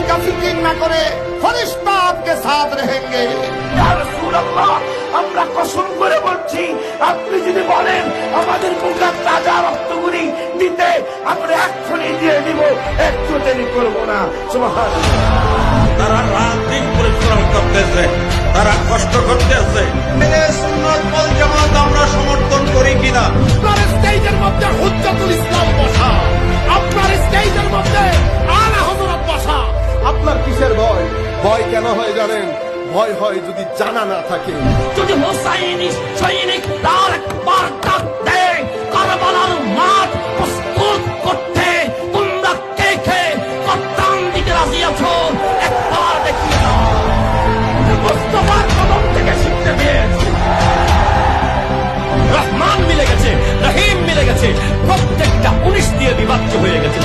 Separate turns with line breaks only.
का फिक्र न करे, फरिश्ता आपके साथ रहेंगे।
ইয়া রাসূলুল্লাহ, আমরা কসম করে বলছি, আপনি যদি বলেন আমাদের মুখার তাজা রক্তগুলি দিতে, আমরা এক্ষুনি দিয়ে দিব, একটু দেরি করবো না। সুবহানাল্লাহ।
তারা রাত দিন পরিশ্রম করতেছে, তারা কষ্ট করতেছে। সুন্নাত ওয়াল জামাত আমরা সমর্থন করি কিনা?
আপনার স্টেজের মধ্যে হুজ্জাতুল ইসলাম বসা, আপনার স্টেজের মধ্যে আলা হযরত বসা। আপনার কিসের ভয়? ভয় কেন হয় জানেন? ভয় হয় যদি জানা না থাকে।
যদি হোসাইনি সৈনিক তার একবার ডাক দেয়, কারবালার মাঠ প্রস্তুত করতে তোমরা কে কে কপ্তান দিতে রাজি আছো, একবার দেখিয়ে দাও। মুস্তাফার কদম থেকে শিখতে পেরেছি। রহমান মিলে গেছে, রহিম মিলে গেছে, প্রত্যেকটা 19 দিয়ে বিভাজ্য হয়ে গেছে।